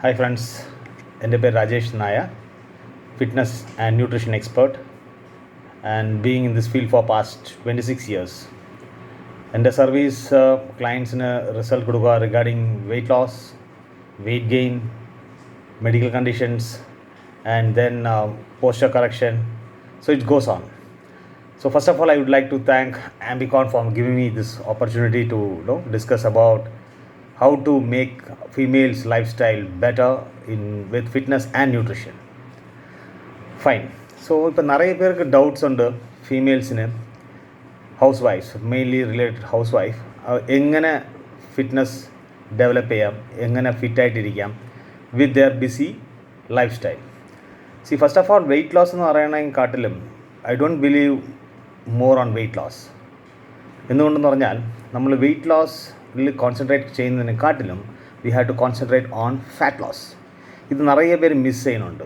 Hi friends, എൻ്റെ പേര് Rajesh Nair, fitness and nutrition expert and being in this field for past 26 years. എൻ്റെ service ക്ലയൻസിന് result കൊടുക്കുക regarding weight loss, weight gain, medical conditions and then posture correction. So it goes on. So first of all, I would like to thank Ambicon for giving me this opportunity to discuss about how to make females lifestyle better with fitness and nutrition. Fine. So ഇപ്പോൾ நிறைய പേർക്ക് doubts ഉണ്ട് ഫീമെയിൽസിന്, ഹൗസ് വൈഫ്സ്, mainly related housewife, എങ്ങനെ fitness develop ചെയ്യാം, എങ്ങനെ ഫിറ്റായിട്ടിരിക്കാം with their busy lifestyle. See, first of all, weight loss എന്ന് പറയുന്നതിനെക്കാട്ടിലും I don't believe more on weight loss. എന്തുകൊണ്ടെന്ന് പറഞ്ഞാൽ നമ്മൾ വെയ്റ്റ് ലോസിൽ കോൺസെൻട്രേറ്റ് ചെയ്യുന്നതിനെക്കാട്ടിലും we have to concentrate on fat loss. ഇത് നിറയെ പേര് മിസ് ചെയ്യുന്നുണ്ട്.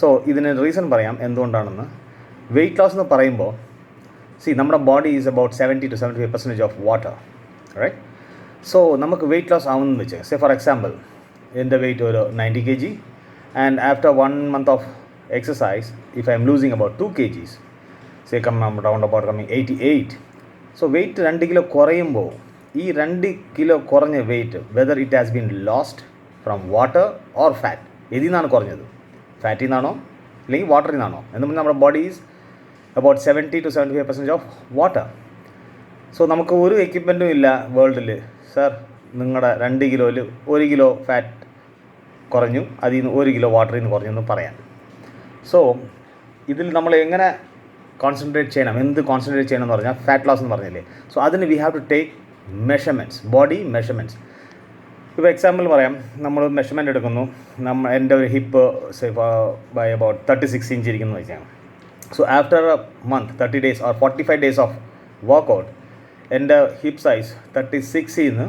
സോ ഇതിന് റീസൺ പറയാം എന്തുകൊണ്ടാണെന്ന്. വെയ്റ്റ് ലോസ് എന്ന് പറയുമ്പോൾ നമ്മുടെ body is about 70 to 75% of water, right? So നമുക്ക് വെയ്റ്റ് ലോസ് ആവുമെന്ന് വെച്ച് ഫോർ എക്സാമ്പിൾ എൻ്റെ വെയ്റ്റ് ഒരു 90 kg. And after 1 month of exercise, if I am losing about 2 kgs, say come around about coming 88. So weight 2 kilo കുറയുമ്പോൾ ഈ 2 kilo കുറഞ്ഞ weight whether it has been lost from water or fat, ഏതിൽ നിന്നാണ് കുറഞ്ഞത്? ഫാറ്റിൽ നിന്നാണോ അല്ലെങ്കിൽ വാട്ടറിൽ നിന്നാണോ? എന്ന് പറഞ്ഞാൽ നമ്മുടെ body is about 70 to 75% of water. So നമുക്ക് ഒരു എക്യുപ്മെൻറ്റും ഇല്ല വേൾഡിൽ, സാർ നിങ്ങളുടെ 2 കിലോയിൽ 1 കിലോ ഫാറ്റ് കുറഞ്ഞു, അതിൽ നിന്ന് 1 കിലോ വാട്ടറിൽ നിന്ന് കുറഞ്ഞു എന്ന് പറയാൻ. സോ ഇതിൽ നമ്മൾ എങ്ങനെ കോൺസെൻട്രേറ്റ് ചെയ്യണം, എന്ത് കോൺസെൻട്രേറ്റ് ചെയ്യണം എന്ന് പറഞ്ഞാൽ ഫാറ്റ് ലോസ് എന്ന് പറഞ്ഞില്ലേ. സോ അതിന് we have to take measurements, body measurements. ഇപ്പോൾ എക്സാമ്പിൾ പറയാം, നമ്മൾ മെഷർമെൻറ്റ് എടുക്കുന്നു, എൻ്റെ ഒരു ഹിപ്പ് ബൈ അബൌട്ട് 36 ഇഞ്ച് ഇരിക്കുന്നു വെച്ചാൽ. So after a month 30 days or 45 days of workout എൻ്റെ ഹിപ്പ് സൈസ് 36 നിന്ന്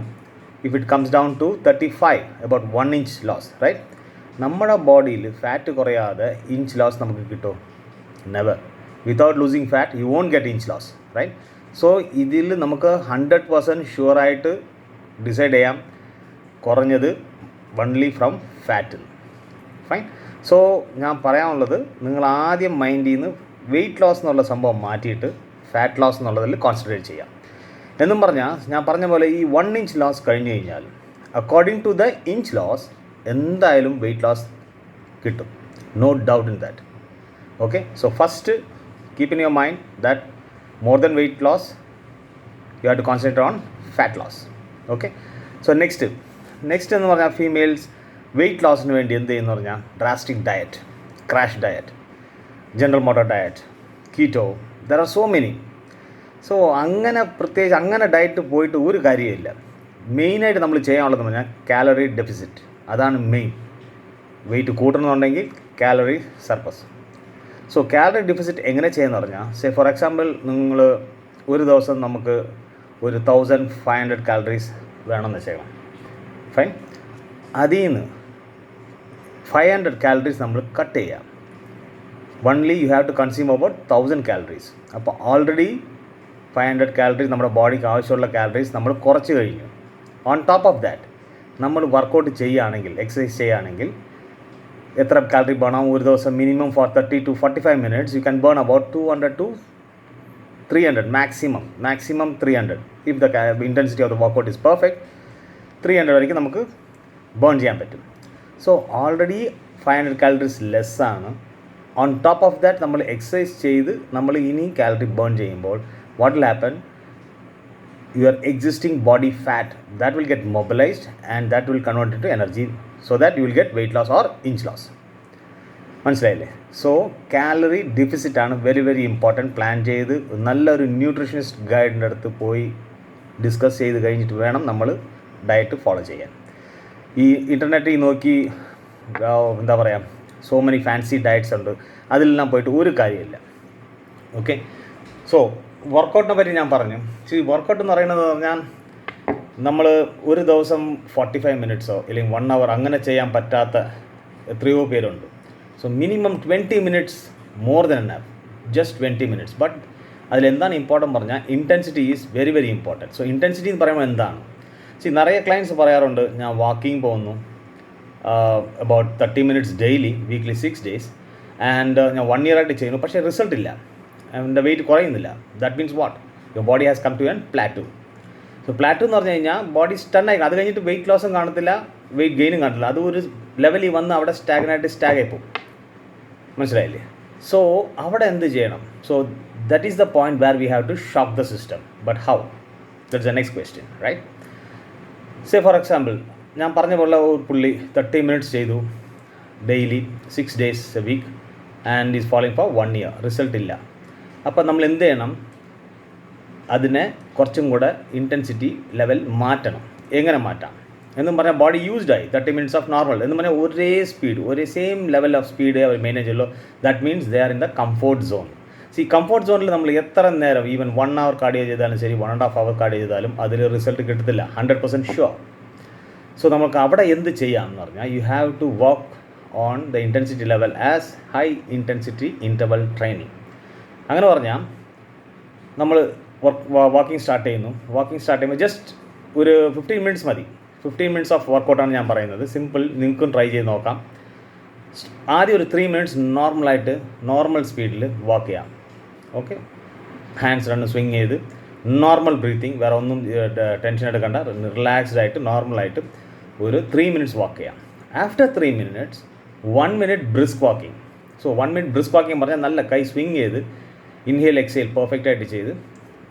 if it comes down to 35, about 1 inch loss, right? നമ്മുടെ ബോഡിയിൽ ഫാറ്റ് കുറയാതെ ഇഞ്ച് ലോസ് നമുക്ക് കിട്ടുമോ? Never. Without losing fat you won't get inch loss, right? So ഇതിൽ നമുക്ക് 100% ഷുവറായിട്ട് ഡിസൈഡ് ചെയ്യാം കുറഞ്ഞത് only from fat. Fine. So ഞാൻ പറയാനുള്ളത്, നിങ്ങൾ ആദ്യം മൈൻഡിൽ നിന്ന് വെയ്റ്റ് ലോസ് എന്നുള്ള സംഭവം മാറ്റിയിട്ട് ഫാറ്റ് ലോസ് എന്നുള്ളതിൽ കോൺസെൻട്രേറ്റ് ചെയ്യാം. എന്നും പറഞ്ഞാൽ ഞാൻ പറഞ്ഞ പോലെ ഈ 1 inch ലോസ് കഴിഞ്ഞ് കഴിഞ്ഞാൽ according to the inch loss എന്തായാലും വെയ്റ്റ് ലോസ് കിട്ടും, no doubt in that. Okay, so first keep in your mind that more than weight loss you have to concentrate on fat loss. Okay, so next എന്ന് പറഞ്ഞാൽ females weight ലോസിന് വേണ്ടി എന്ത് ചെയ്യുന്നു പറഞ്ഞാൽ drastic diet, crash diet, general motor diet, keto, there are so many. So പ്രത്യേകിച്ച് അങ്ങനെ diet പോയിട്ട് ഒരു കാര്യമില്ല. മെയിനായിട്ട് നമ്മൾ ചെയ്യാനുള്ളതെന്ന് പറഞ്ഞാൽ കാലറി ഡെഫിസിറ്റ്, അതാണ് മെയിൻ. വെയിറ്റ് കൂട്ടണമെന്നുണ്ടെങ്കിൽ calorie surplus. So calorie deficit എങ്ങനെ ചെയ്യുമെന്ന് പറഞ്ഞാൽ ഫോർ എക്സാമ്പിൾ നിങ്ങൾ ഒരു ദിവസം നമുക്ക് ഒരു 1500 കാലറീസ് വേണമെന്ന് ചെയ്യണം. ഫൈൻ. അതിൽ നിന്ന് 500 കാലറീസ് നമ്മൾ കട്ട് ചെയ്യാം. Only you have to consume about 1000 calories. അപ്പോൾ ഓൾറെഡി 500 കാലറീസ് നമ്മുടെ ബോഡിക്ക് ആവശ്യമുള്ള കാലറീസ് നമ്മൾ കുറച്ച് കഴിഞ്ഞു. ഓൺ ടോപ്പ് ഓഫ് ദാറ്റ് നമ്മൾ വർക്കൗട്ട് ചെയ്യുകയാണെങ്കിൽ, എക്സസൈസ് ചെയ്യുകയാണെങ്കിൽ എത്ര കാലറി ബേൺ ആവും ഒരു ദിവസം? Minimum for 30 to 45 minutes you can burn about 200 to 300 maximum 300. If the intensity of the workout is perfect, 300 വരയ്ക്കും നമുക്ക് ബേൺ ചെയ്യാൻ പറ്റും. സോ ഓൾറെഡി 500 കാലറീസ് ലെസ്സാണ്. ഓൺ ടോപ്പ് ഓഫ് ദാറ്റ് നമ്മൾ എക്സസൈസ് ചെയ്ത് നമ്മൾ ഇനി കാലറി ബേൺ ചെയ്യുമ്പോൾ what will happen? Your existing body fat that will get mobilized and that will convert into energy so that you will get weight loss or inch loss. മനസ്സിലായില്ലേ? So calorie deficit ആണ് very very important. Plan ചെയ്ത് നല്ലൊരു nutritionist ഗൈഡിൻ്റെ അടുത്ത് പോയി discuss ചെയ്ത് കഴിഞ്ഞിട്ട് വേണം നമ്മൾ ഡയറ്റ് ഫോളോ ചെയ്യാൻ. ഈ ഇൻ്റർനെറ്റിൽ നോക്കി എന്താ പറയുക, സോ മെനി ഫാൻസി ഡയറ്റ്സ് ഉണ്ട്, അതിലെല്ലാം പോയിട്ട് ഒരു കാര്യമില്ല. ഓക്കെ, സോ വർക്കൗട്ടിനെ പറ്റി ഞാൻ പറഞ്ഞു. വർക്കൗട്ട് എന്ന് പറയുന്നത് പറഞ്ഞാൽ നമ്മൾ ഒരു ദിവസം 45 minutes അല്ലെങ്കിൽ 1 hour അങ്ങനെ ചെയ്യാൻ പറ്റാത്ത എത്രയോ പേരുണ്ട്. So minimum 20 minutes more than enough, just 20 minutes. But അതിലെന്താണ് ഇമ്പോർട്ടൻറ്റ് പറഞ്ഞാൽ intensity is very very important. So intensity എന്ന് പറയുമ്പോൾ എന്താണ്? നിറയെ ക്ലയൻസ് പറയാറുണ്ട്, ഞാൻ വാക്കിംഗ് പോകുന്നു, about 30 minutes daily, weekly 6 days. And ഞാൻ 1 year ആയിട്ട് ചെയ്യുന്നു, പക്ഷേ റിസൾട്ട് ഇല്ല, എൻ്റെ വെയിറ്റ് കുറയുന്നില്ല. That means what? Your body has come to an plateau. So plateau എന്ന് പറഞ്ഞു കഴിഞ്ഞാൽ ബോഡി സ്റ്റണ്ണായി, അത് കഴിഞ്ഞിട്ട് വെയിറ്റ് ലോസും കാണത്തില്ല, വെയിറ്റ് ഗെയിനും കാണത്തില്ല, അത് ഒരു ലെവലിൽ വന്ന് അവിടെ സ്റ്റാഗായി പോകും. മനസ്സിലായില്ലേ? സോ അവിടെ എന്ത് ചെയ്യണം? So that is the point where we have to shock the system. But how? That's the next question, right? Say for example, ഞാൻ പറഞ്ഞ പോലെ ഒരു പുള്ളി 30 minutes ചെയ്തു daily 6 days a week and is following for 1 year, result ഇല്ല. അപ്പോൾ നമ്മൾ എന്ത് ചെയ്യണം? അതിനെ കുറച്ചും കൂടെ ഇൻറ്റൻസിറ്റി ലെവൽ മാറ്റണം. എങ്ങനെ മാറ്റാം എന്നും പറഞ്ഞാൽ ബോഡി യൂസ്ഡ് ആയി 30 minutes ഓഫ് നോർമൽ എന്ന് പറഞ്ഞാൽ ഒരേ സ്പീഡ്, ഒരേ സെയിം ലെവൽ ഓഫ് സ്പീഡ് അവർ മെയിൻറ്റെയിൻ ചെയ്യുള്ളൂ. That means they are in the comfort zone. Comfort സോണിൽ നമ്മൾ എത്ര നേരം, ഈവൻ 1 hour കാർഡിയോ ചെയ്താലും ശരി, 1.5 hour കാർഡിയോ ചെയ്താലും അതിൽ റിസൾട്ട് കിട്ടത്തില്ല, 100% ഷുവർ. സോ നമുക്ക് അവിടെ എന്ത് ചെയ്യാം എന്ന് പറഞ്ഞാൽ you have to work on the intensity level as high intensity interval training. അങ്ങനെ പറഞ്ഞാൽ നമ്മൾ വാക്കിംഗ് സ്റ്റാർട്ട് ചെയ്യുമ്പോൾ ജസ്റ്റ് ഒരു 15 minutes മതി. 15 minutes ഓഫ് വർക്കൗട്ടാണ് ഞാൻ പറയുന്നത്. സിമ്പിൾ, നിങ്ങൾക്കും ട്രൈ ചെയ്ത് നോക്കാം. ആദ്യം ഒരു 3 minutes നോർമലായിട്ട് നോർമൽ സ്പീഡിൽ വാക്ക് ചെയ്യാം. ഓക്കെ, ഹാൻഡ്സ് രണ്ട് സ്വിങ് ചെയ്ത് നോർമൽ ബ്രീത്തിങ്, വേറെ ഒന്നും ടെൻഷൻ എടുക്കണ്ട, റിലാക്സ്ഡ് ആയിട്ട് നോർമലായിട്ട് ഒരു 3 minutes വാക്ക് ചെയ്യാം. After 3 minutes 1 minute brisk walking. So 1 minute brisk walking പറഞ്ഞാൽ നല്ല കൈ സ്വിങ് ചെയ്ത് ഇൻഹേൽ എക്സേൽ പെർഫെക്റ്റായിട്ട് ചെയ്ത്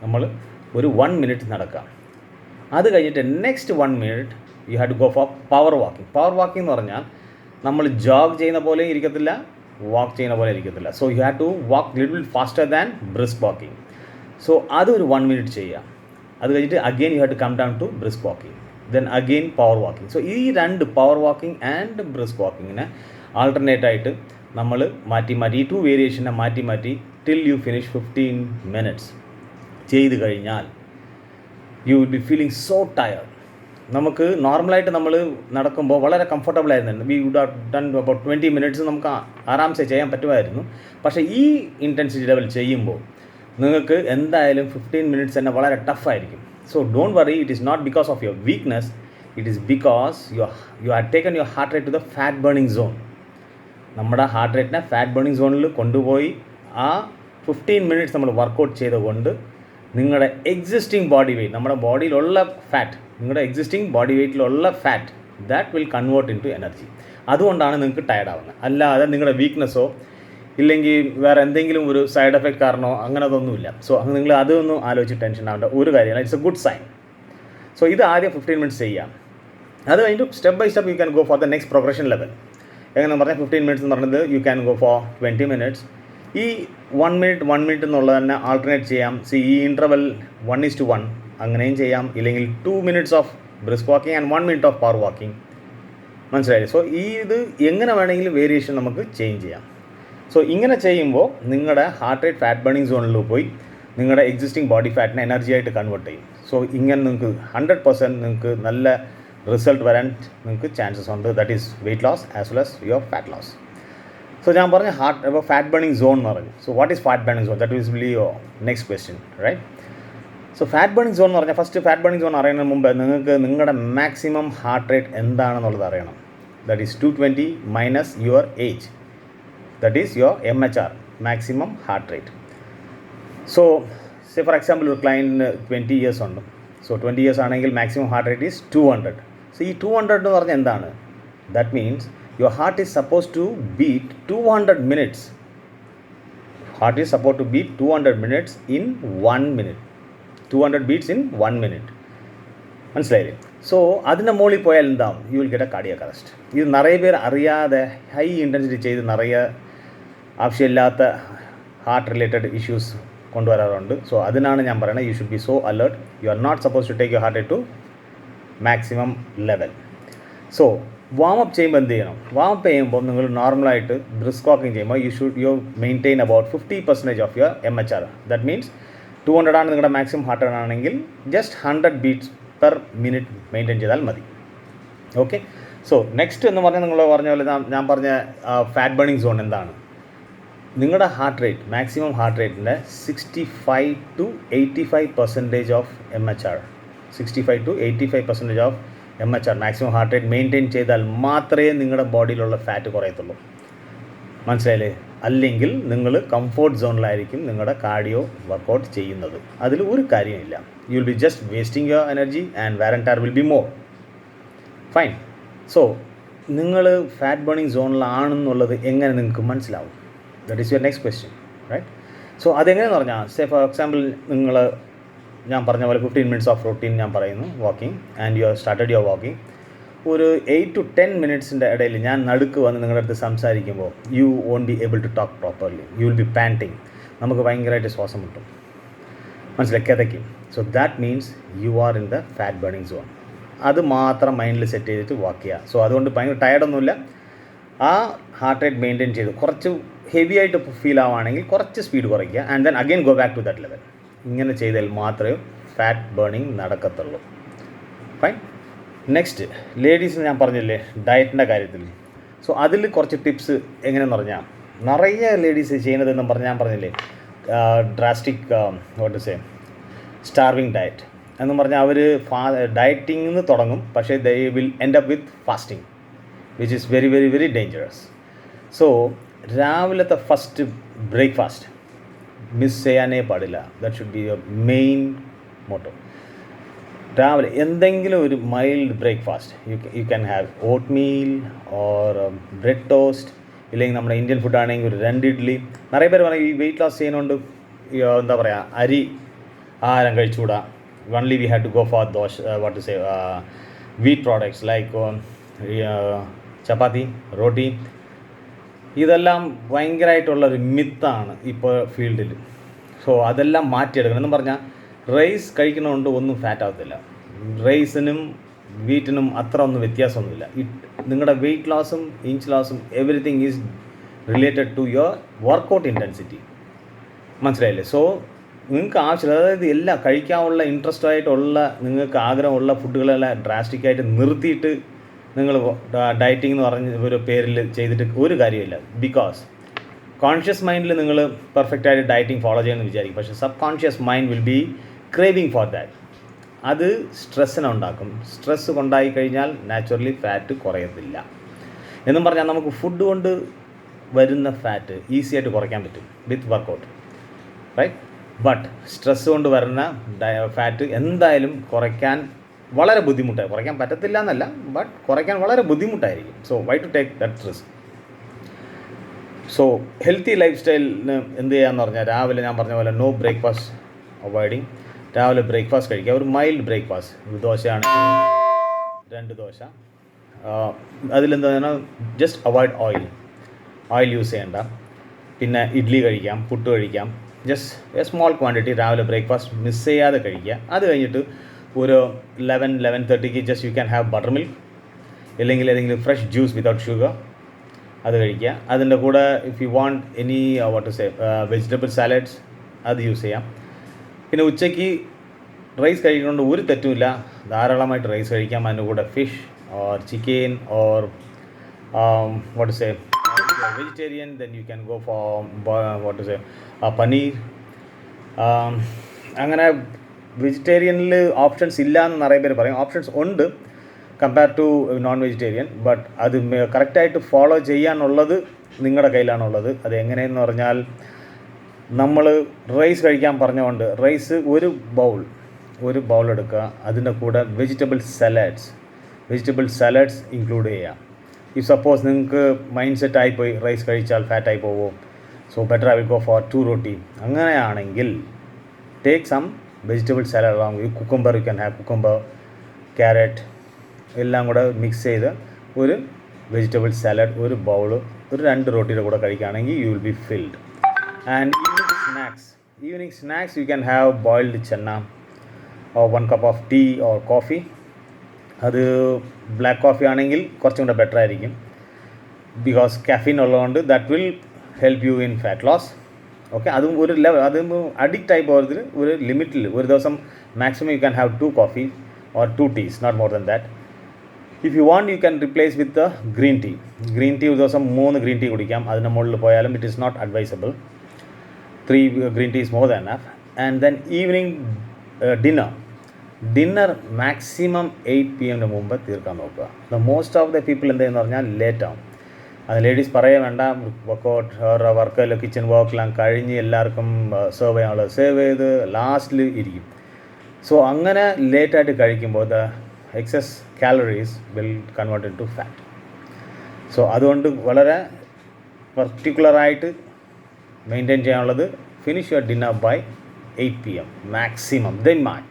നമ്മൾ ഒരു 1 minute നടക്കാം. അത് കഴിഞ്ഞിട്ട് next 1 minute you have to go for power walking. Power walking എന്ന് പറഞ്ഞാൽ നമ്മൾ ജോഗ് ചെയ്യുന്ന പോലെ ഇരിക്കത്തില്ല, വാക്ക് ചെയ്യുന്ന പോലെ ഇരിക്കത്തില്ല. So you have to walk little faster than brisk walking. So അതൊരു 1 minute ചെയ്യാം. അത് കഴിഞ്ഞിട്ട് again you have to come down to brisk walking, then again power walking. So ഈ രണ്ട് പവർ വാക്കിംഗ് ആൻഡ് ബ്രിസ്ക് വാക്കിങ്ങിനെ ആൾട്ടർനേറ്റ് ആയിട്ട് നമ്മൾ മാറ്റി ഈ 2 വേരിയേഷനെ മാറ്റി ടിൽ യു ഫിനിഷ് 15 minutes ചെയ്ത് കഴിഞ്ഞാൽ you will be feeling so tired. നമുക്ക് നോർമലായിട്ട് നമ്മൾ നടക്കുമ്പോൾ വളരെ കംഫർട്ടബിൾ ആയിരുന്നു. We would have done about 20 minutes നമുക്ക് ആരാംസെ ചെയ്യാൻ പറ്റുമായിരുന്നു. പക്ഷേ ഈ ഇൻറ്റൻസിറ്റി ലെവൽ ചെയ്യുമ്പോൾ നിങ്ങൾക്ക് എന്തായാലും 15 minutes തന്നെ വളരെ ടഫായിരിക്കും. So don't worry, it is not because of your weakness, it is because you have taken your heart rate to the fat burning zone. നമ്മുടെ ഹാർട്ട് റേറ്റിനെ ഫാറ്റ് ബേണിംഗ് സോണിൽ കൊണ്ടുപോയി ആ 15 minutes നമ്മൾ വർക്കൗട്ട് ചെയ്തുകൊണ്ട് നിങ്ങളുടെ എക്സിസ്റ്റിംഗ് ബോഡി വെയ്റ്റ്, നമ്മുടെ ബോഡിയിലുള്ള ഫാറ്റ്, നിങ്ങളുടെ എക്സിസ്റ്റിംഗ് ബോഡി വെയ്റ്റിലുള്ള fat that will convert into energy. അതുകൊണ്ടാണ് നിങ്ങൾക്ക് ടയർഡ് ആവുന്നത്. അല്ലാതെ നിങ്ങളുടെ വീക്ക്നെസ്സോ ഇല്ലെങ്കിൽ വേറെ എന്തെങ്കിലും ഒരു സൈഡ് എഫക്റ്റ് കാരണമോ അങ്ങനെ അതൊന്നുമില്ല. സോ നിങ്ങൾ അതൊന്നും ആലോചിച്ച് ടെൻഷൻ ആവേണ്ട ഒരു കാര്യമില്ല. It's a good sign. So ഇത് ആദ്യം 15 minutes ചെയ്യാം. അത് കഴിഞ്ഞിട്ട് step by step you can go for the next progression level. എങ്ങനെ പറഞ്ഞാൽ 15 minutes എന്ന് പറഞ്ഞത് you can go for 20 minutes. ഈ 1 minute എന്നുള്ളത് തന്നെ ആൾട്ടർനേറ്റ് ചെയ്യാം. ഈ ഇൻ്റർവൽ 1:1 അങ്ങനെയും ചെയ്യാം, ഇല്ലെങ്കിൽ 2 minutes of brisk walking and 1 minute of power walking. മനസ്സിലായില്ലേ? സോ ഇത് എങ്ങനെ വേണമെങ്കിലും വേരിയേഷൻ നമുക്ക് ചേഞ്ച് ചെയ്യാം. സോ ഇങ്ങനെ ചെയ്യുമ്പോൾ നിങ്ങളുടെ ഹാർട്ട് റേറ്റ് ഫാറ്റ് ബേണിംഗ് സോണിൽ പോയി നിങ്ങളുടെ എക്സിസ്റ്റിംഗ് ബോഡി ഫാറ്റിനെ എനർജി ആയിട്ട് കൺവേർട്ട് ചെയ്യും. സോ ഇങ്ങനെ നിങ്ങൾക്ക് 100% നിങ്ങൾക്ക് നല്ല റിസൾട്ട് വരാൻ നിങ്ങൾക്ക് ചാൻസസ് ഉണ്ട്. That is weight loss as well as your fat loss. So ഞാൻ പറഞ്ഞ ഫാറ്റ് ബേണിംഗ് സോൺ എന്ന് പറഞ്ഞു. So what is fat burning zone? That is will your next question, right? So fat burning zone എന്ന് പറഞ്ഞാൽ first fat burning zone അറിയുന്നതിന് മുമ്പ് നിങ്ങൾക്ക് നിങ്ങളുടെ മാക്സിമം ഹാർട്ട് റേറ്റ് എന്താണെന്നുള്ളത് അറിയണം. That is 220 minus your age. That is your MHR, maximum heart rate. So say for example ഒരു ക്ലയൻറ്റിന് 20 years ഉണ്ട്. സോ 20 years ആണെങ്കിൽ maximum heart rate is 200. So ഈ 200 എന്ന് പറഞ്ഞാൽ എന്താണ്? That means your heart is supposed to beat 200 minutes. Heart is supposed to beat 200 minutes in 1 minute. 200 beats in 1 minute. മനസ്സിലായില്ലേ? So അതിൻ്റെ മുകളിൽ പോയാൽ എന്താവും? You will get a cardiac arrest. ഇത് നിറയെ പേർ അറിയാതെ ഹൈ ഇൻറ്റൻസിറ്റി ചെയ്ത് നിറയെ ആവശ്യമില്ലാത്ത ഹാർട്ട് റിലേറ്റഡ് ഇഷ്യൂസ് കൊണ്ടുവരാറുണ്ട്. സോ അതിനാണ് ഞാൻ പറയുന്നത് you should be so alert. You are not suppose to take your heart rate to maximum level. So warm up ചെയ്യുമ്പോൾ എന്ത് ചെയ്യണം? വാമപ്പ് ചെയ്യുമ്പോൾ നിങ്ങൾ നോർമലായിട്ട് ബ്രിസ്ക് വാക്കിംഗ് ചെയ്യുമ്പോൾ you maintain about 50% of your MHR. That means 200 ആണ് നിങ്ങളുടെ മാക്സിമം ഹാർട്ട് റേറ്റ് ആണെങ്കിൽ just 100 beats per minute maintain ചെയ്താൽ മതി. ഓക്കെ. സോ നെക്സ്റ്റ് എന്ന് പറഞ്ഞാൽ നിങ്ങൾ പറഞ്ഞ പോലെ ഞാൻ പറഞ്ഞ ഫാറ്റ് ബേണിംഗ് സോൺ എന്താണ്? നിങ്ങളുടെ ഹാർട്ട് റേറ്റ്, മാക്സിമം ഹാർട്ട് റേറ്റിൻ്റെ 65 to 85% of MHR. 65 to 85% of MHR maximum heart rate maintain ചെയ്താൽ മാത്രമേ നിങ്ങളുടെ ബോഡിയിലുള്ള ഫാറ്റ് കുറയത്തുള്ളൂ. മനസ്സിലായില്ലേ? അല്ലെങ്കിൽ നിങ്ങൾ കംഫോർട്ട് സോണിലായിരിക്കും നിങ്ങളുടെ കാർഡിയോ വർക്കൗട്ട് ചെയ്യുന്നത്. അതിൽ ഒരു കാര്യമില്ല. You will be just wasting your energy and wear and tear will be more. Fine. So നിങ്ങൾ ഫാറ്റ് ബേണിംഗ് സോണിലാണെന്നുള്ളത് എങ്ങനെ നിങ്ങൾക്ക് മനസ്സിലാവും? That is your next question, right? So അതെങ്ങനെയെന്ന് പറഞ്ഞാൽ, സേ ഫോർ എക്സാമ്പിൾ ഞാൻ പറഞ്ഞ പോലെ 15 minutes ഓഫ് റൂട്ടീൻ ഞാൻ പറയുന്നു, walking, and you have started your walking. ഒരു 8 to 10 minutes ഇടയിൽ ഞാൻ നടുക്ക് വന്ന് നിങ്ങളുടെ അടുത്ത് സംസാരിക്കുമ്പോൾ you won't be able to talk properly. You will be panting. നമുക്ക് ഭയങ്കരമായിട്ട് ശ്വാസം മുട്ടും, മനസ്സിലായി, കിതയ്ക്കും. So that means you are in the fat burning zone. അത് മാത്രം മൈൻഡിൽ സെറ്റ് ചെയ്തിട്ട് വാക്ക് ചെയ്യുക. സോ അതുകൊണ്ട് ഭയങ്കര ടയർഡൊന്നുമില്ല. ആ ഹാർട്ട് റേറ്റ് മെയിൻറ്റെയിൻ ചെയ്ത് കുറച്ച് ഹെവി ആയിട്ട് ഫീൽ ആവുകയാണെങ്കിൽ കുറച്ച് സ്പീഡ് കുറയ്ക്കുക, and then again go back to that level. ഇങ്ങനെ ചെയ്താൽ മാത്രമേ ഫാറ്റ് ബേണിംഗ് നടക്കത്തുള്ളൂ. ഫൈൻ. നെക്സ്റ്റ്, ലേഡീസിന് ഞാൻ പറഞ്ഞില്ലേ ഡയറ്റിൻ്റെ കാര്യത്തിൽ. സോ അതിൽ കുറച്ച് ടിപ്സ് എങ്ങനെയെന്ന് പറഞ്ഞാൽ, നിറയെ ലേഡീസ് ചെയ്യുന്നതെന്ന് ഞാൻ പറഞ്ഞില്ലേ, drastic what say starving diet എന്ന് പറഞ്ഞാൽ അവർ ഡയറ്റിംഗ് നിന്ന് തുടങ്ങും, പക്ഷേ they will end up with fasting, which is very very very dangerous. So രാവിലത്തെ ഫസ്റ്റ് ബ്രേക്ക്ഫാസ്റ്റ് മിസ് ചെയ്യാനേ പാടില്ല. That should be your main motto. രാവിലെ എന്തെങ്കിലും ഒരു mild breakfast. You can have oatmeal or bread toast, ഇല്ലെങ്കിൽ നമ്മുടെ Indian ഫുഡാണെങ്കിൽ ഒരു 2 ഇഡ്ഡലി. നിറയെ പേര് പറയും ഈ വെയിറ്റ് ലോസ് ചെയ്യുന്നതുകൊണ്ട് എന്താ പറയുക, അരി ആഹാരം കഴിച്ചുകൂടാ. only we had to go for wheat products like ചപ്പാത്തി, റോട്ടി. ഇതെല്ലാം ഭയങ്കരമായിട്ടുള്ളൊരു മിത്താണ് ഇപ്പോൾ ഫീൽഡിൽ. സോ അതെല്ലാം മാറ്റിയെടുക്കണം. എന്ന് പറഞ്ഞാൽ റൈസ് കഴിക്കുന്നതുകൊണ്ട് ഒന്നും ഫാറ്റ് ആകത്തില്ല. റൈസിനും വീറ്റിനും അത്ര ഒന്നും വ്യത്യാസമൊന്നുമില്ല. നിങ്ങളുടെ വെയിറ്റ് ലോസും ഇഞ്ച് ലോസും everything is related to your workout intensity. മനസ്സിലായില്ലേ? സോ നിങ്ങൾക്ക് ആവശ്യമില്ല, അതായത് എല്ലാം കഴിക്കാനുള്ള ഇൻട്രസ്റ്റ് ആയിട്ടുള്ള നിങ്ങൾക്ക് ആഗ്രഹമുള്ള ഫുഡുകളെല്ലാം ഡ്രാസ്റ്റിക്കായിട്ട് നിർത്തിയിട്ട് നിങ്ങൾ ഡയറ്റിംഗ് എന്ന് പറഞ്ഞ ഒരു പേരിൽ ചെയ്തിട്ട് ഒരു കാര്യമില്ല. ബിക്കോസ് കോൺഷ്യസ് മൈൻഡിൽ നിങ്ങൾ പെർഫെക്റ്റായിട്ട് ഡയറ്റിംഗ് ഫോളോ ചെയ്യുമെന്ന് വിചാരിക്കും, പക്ഷേ sub conscious mind will be craving for that. അത് സ്ട്രെസ്സിനെ ഉണ്ടാക്കും. സ്ട്രെസ്സ് കൊണ്ടായി കഴിഞ്ഞാൽ നാച്ചുറലി ഫാറ്റ് കുറയത്തില്ല. എന്നും പറഞ്ഞാൽ നമുക്ക് ഫുഡ് കൊണ്ട് വരുന്ന ഫാറ്റ് ഈസി ആയിട്ട് കുറയ്ക്കാൻ പറ്റും വിത്ത് വർക്കൗട്ട്, റൈറ്റ്? ബട്ട് സ്ട്രെസ് കൊണ്ട് വരുന്ന ഫാറ്റ് എന്തായാലും കുറയ്ക്കാൻ വളരെ ബുദ്ധിമുട്ടായി. കുറയ്ക്കാൻ പറ്റത്തില്ല എന്നല്ല, ബട്ട് കുറയ്ക്കാൻ വളരെ ബുദ്ധിമുട്ടായിരിക്കും. So why to take that risk? So healthy life സ്റ്റൈലിന് എന്ത് ചെയ്യാന്ന് പറഞ്ഞാൽ, രാവിലെ ഞാൻ പറഞ്ഞ പോലെ നോ ബ്രേക്ക്ഫാസ്റ്റ് അവോയ്ഡിങ്. രാവിലെ ബ്രേക്ക്ഫാസ്റ്റ് കഴിക്കുക, ഒരു മൈൽഡ് ബ്രേക്ക്ഫാസ്റ്റ്. ഒരു ദോശയാണെങ്കിൽ 2 ദോശ. അതിലെന്താണ്, ജസ്റ്റ് അവോയ്ഡ് ഓയിൽ യൂസ് ചെയ്യേണ്ട. പിന്നെ ഇഡ്ഡലി കഴിക്കാം, പുട്ട് കഴിക്കാം. ജസ്റ്റ് എ സ്മോൾ ക്വാണ്ടിറ്റി രാവിലെ ബ്രേക്ക്ഫാസ്റ്റ് മിസ് ചെയ്യാതെ കഴിക്കുക. അത് കഴിഞ്ഞിട്ട് ഒരു 11-11:30 just you can have butter milk, ഇല്ലെങ്കിൽ ഏതെങ്കിലും ഫ്രഷ് ജ്യൂസ് വിതൗട്ട് ഷുഗർ, അത് കഴിക്കുക. അതിൻ്റെ കൂടെ if you want any vegetable salads അത് യൂസ് ചെയ്യാം. പിന്നെ ഉച്ചയ്ക്ക് റൈസ് കഴിക്കുന്നതുകൊണ്ട് ഒരു തെറ്റുമില്ല, ധാരാളമായിട്ട് റൈസ് കഴിക്കാം. അതിൻ്റെ കൂടെ fish or chicken or vegetarian, then you can go for paneer. അങ്ങനെ വെജിറ്റേറിയനിൽ ഓപ്ഷൻസ് ഇല്ല എന്ന് നിറയെ പേര് പറയും. ഓപ്ഷൻസ് ഉണ്ട് compare to non vegetarian, but അത് കറക്റ്റായിട്ട് ഫോളോ ചെയ്യാനുള്ളത് നിങ്ങളുടെ കയ്യിലാണുള്ളത്. അത് എങ്ങനെയെന്ന് പറഞ്ഞാൽ, നമ്മൾ റൈസ് കഴിക്കാൻ പറഞ്ഞുകൊണ്ട് റൈസ് ഒരു ബൗൾ എടുക്കുക. അതിൻ്റെ കൂടെ വെജിറ്റബിൾ സാലഡ്സ് ഇൻക്ലൂഡ് ചെയ്യാം. ഈ സപ്പോസ് നിങ്ങൾക്ക് മൈൻഡ് സെറ്റ് ആയിപ്പോയി റൈസ് കഴിച്ചാൽ ഫാറ്റായി പോകും, so better I will go for 2 roti. അങ്ങനെയാണെങ്കിൽ take some vegetable salad along with cucumber. You can have cucumber, carrot എല്ലാം കൂടെ മിക്സ് ചെയ്ത് ഒരു വെജിറ്റബിൾ സാലഡ്, ഒരു ബൗള്, ഒരു 2 റോട്ടിയുടെ കൂടെ കഴിക്കുകയാണെങ്കിൽ you will be filled. And evening snacks you can have boiled chana or 1 cup of tea or coffee. അത് ബ്ലാക്ക് കോഫി ആണെങ്കിൽ കുറച്ചും കൂടെ ബെറ്റർ ആയിരിക്കും, ബിക്കോസ് കാഫീൻ ഉള്ളതുകൊണ്ട് that will help you in fat loss. Okay, അതും ഒരു അതും അഡിക്റ്റ് ആയി പോകുന്നതിൽ ഒരു ലിമിറ്റിൽ ഒരു ദിവസം maximum U can have 2 coffee or 2 teas, not more than that. If you want, you can replace with the green tea. ഒരു ദിവസം 3 green tea കുടിക്കാം. അതിന് മുകളിൽ പോയാലും it is not advisable. 3 green tea is more than enough. And then evening dinner, dinner maximum 8 PM മുമ്പ് തീർക്കാൻ നോക്കുക. Most of the people എന്തെന്ന് പറഞ്ഞാൽ ലേറ്റ് ആവും. അത് ലേഡീസ് പറയേ വേണ്ട, വർക്കൗട്ട് അവരുടെ വർക്കെല്ലാം കിച്ചൺ വർക്കെല്ലാം കഴിഞ്ഞ് എല്ലാവർക്കും സെർവ് ചെയ്യാനുള്ളത് സെർവ് ചെയ്ത് ലാസ്റ്റിൽ ഇരിക്കും. സോ അങ്ങനെ ലേറ്റായിട്ട് കഴിക്കുമ്പോൾ the excess calories will convert into fat. So അതുകൊണ്ട് വളരെ പർട്ടിക്കുലറായിട്ട് മെയിൻറ്റെയിൻ ചെയ്യാനുള്ളത് finish your dinner by 8 PM maximum, then max.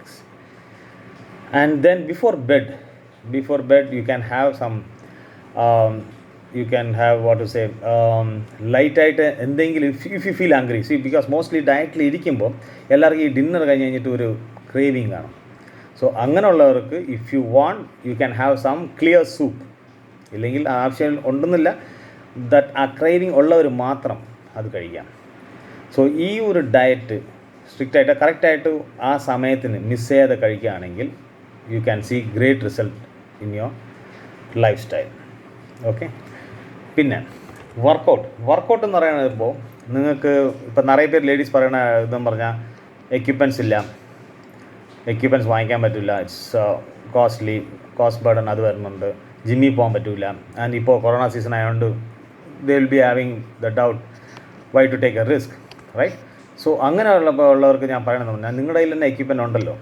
And then before bed you can have some you can have what to say light ആയിട്ട് എന്തെങ്കിലും if you feel hungry. See, because mostly ഡയറ്റിൽ ഇരിക്കുമ്പോൾ എല്ലാവർക്കും ഈ dinner കഴിഞ്ഞ് കഴിഞ്ഞിട്ട് ഒരു craving കാണും. സോ അങ്ങനെയുള്ളവർക്ക് if you want you can have some clear soup. ഇല്ലെങ്കിൽ ആവശ്യം ഉണ്ടെന്നില്ല, ദറ്റ് ആ ക്രേവിങ് ഉള്ളവർ മാത്രം അത് കഴിക്കാം. സോ ഈ ഒരു ഡയറ്റ് സ്ട്രിക്റ്റായിട്ട് കറക്റ്റായിട്ട് ആ സമയത്തിന് മിസ് ചെയ്യാതെ കഴിക്കുകയാണെങ്കിൽ you can see great result in your lifestyle. Okay. പിന്നെ വർക്കൗട്ട് എന്ന് പറയുന്നത് ഇപ്പോൾ നിങ്ങൾക്ക് ഇപ്പോൾ നിറയെ പേര് ലേഡീസ് പറയണ ഇതെന്ന് പറഞ്ഞാൽ എക്യുപ്മെൻറ്റ്സ് വാങ്ങിക്കാൻ പറ്റില്ല, ഇറ്റ്സ് കോസ്റ്റ് ബർഡൻ അത് വരുന്നുണ്ട്, ജിമ്മിൽ പോകാൻ പറ്റില്ല. ആൻഡ് ഇപ്പോൾ കൊറോണ സീസൺ ആയതുകൊണ്ട് they will be having the doubt why to take a risk, right? So അങ്ങനെ ഉള്ളവർക്ക് ഞാൻ പറയണമെന്ന് പറഞ്ഞാൽ നിങ്ങളുടെ കയ്യിൽ തന്നെ എക്യുപ്മെൻ്റ് ഉണ്ടല്ലോ,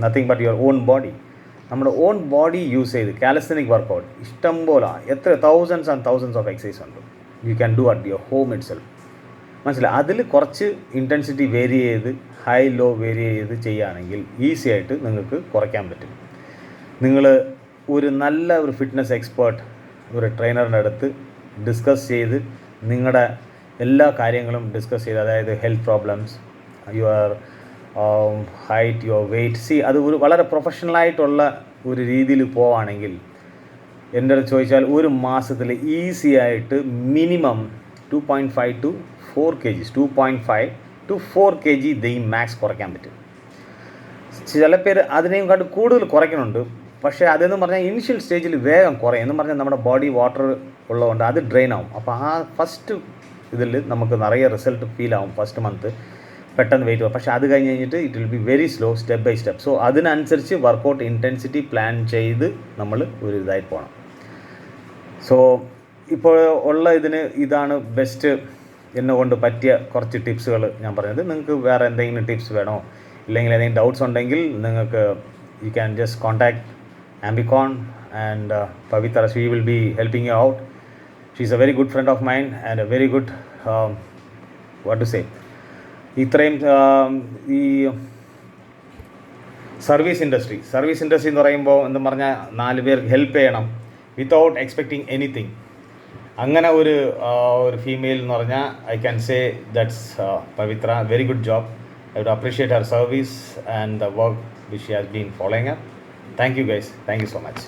nothing but your own body. നമ്മുടെ ഓൺ ബോഡി യൂസ് ചെയ്ത് കാലിസ്തനിക് വർക്കൗട്ട് ഇഷ്ടം പോലെ എത്ര thousands and thousands of exercise ഉണ്ട്. You can do at your home itself. മനസ്സിലായി? അതിൽ കുറച്ച് ഇൻറ്റൻസിറ്റി വേരി ചെയ്ത് ഹൈ ലോ വേരി ചെയ്ത് ചെയ്യുകയാണെങ്കിൽ ഈസി ആയിട്ട് നിങ്ങൾക്ക് കുറയ്ക്കാൻ പറ്റും. നിങ്ങൾ ഒരു നല്ല ഒരു ഫിറ്റ്നസ് എക്സ്പേർട്ട് ഒരു ട്രെയിനറിൻ്റെ അടുത്ത് ഡിസ്കസ് ചെയ്ത് നിങ്ങളുടെ എല്ലാ കാര്യങ്ങളും ഡിസ്കസ് ചെയ്ത്, അതായത് health problems, your height, your weight, അത് ഒരു വളരെ പ്രൊഫഷണലായിട്ടുള്ള ഒരു രീതിയിൽ പോവുകയാണെങ്കിൽ എൻ്റെ അടുത്ത് ചോദിച്ചാൽ ഒരു മാസത്തിൽ ഈസി ആയിട്ട് minimum 2.5 to 4 kg 2.5 to 4 kg max കുറയ്ക്കാൻ പറ്റും. ചില പേര് അതിനെയും കണ്ട് കൂടുതൽ കുറയ്ക്കുന്നുണ്ട്. പക്ഷേ അതെന്ന് പറഞ്ഞാൽ ഇനിഷ്യൽ സ്റ്റേജിൽ വേഗം കുറയും. എന്ന് പറഞ്ഞാൽ നമ്മുടെ ബോഡി വാട്ടർ ഉള്ളതുകൊണ്ട് അത് ഡ്രെയിൻ ആവും. അപ്പോൾ ആ ഫസ്റ്റ് ഇതിൽ നമുക്ക് നിറയെ റിസൾട്ട് ഫീൽ ആവും. ഫസ്റ്റ് മന്ത് പെട്ടെന്ന് വെയിറ്റ് പോകും. പക്ഷേ അത് കഴിഞ്ഞ് കഴിഞ്ഞിട്ട് it will be very slow, step by step. So അതിനനുസരിച്ച് വർക്കൗട്ട് ഇൻറ്റൻസിറ്റി പ്ലാൻ ചെയ്ത് നമ്മൾ ഒരു ഇതായി പോകണം. സോ ഇപ്പോൾ ഉള്ള ഇതിന് ഇതാണ് ബെസ്റ്റ് എന്നെ കൊണ്ട് പറ്റിയ കുറച്ച് ടിപ്സുകൾ ഞാൻ പറഞ്ഞത്. നിങ്ങൾക്ക് വേറെ എന്തെങ്കിലും ടിപ്സ് വേണോ ഇല്ലെങ്കിൽ ഏതെങ്കിലും ഡൗട്ട്സ് ഉണ്ടെങ്കിൽ നിങ്ങൾക്ക് you can just contact Ambicon and Pavitra. She will be helping you out. She is a very good friend of mine and a very good what to say, ഇത്രയും ഈ സർവീസ് ഇൻഡസ്ട്രി എന്ന് പറയുമ്പോൾ എന്ന് പറഞ്ഞാൽ 4 പേർക്ക് help ചെയ്യണം without expecting anything. അങ്ങനെ ഒരു ഫീമെയിൽ എന്ന് പറഞ്ഞാൽ I can say that's Pavithra. Very good job. I would appreciate her service and the work which she has been following up. Thank you guys. Thank you so much.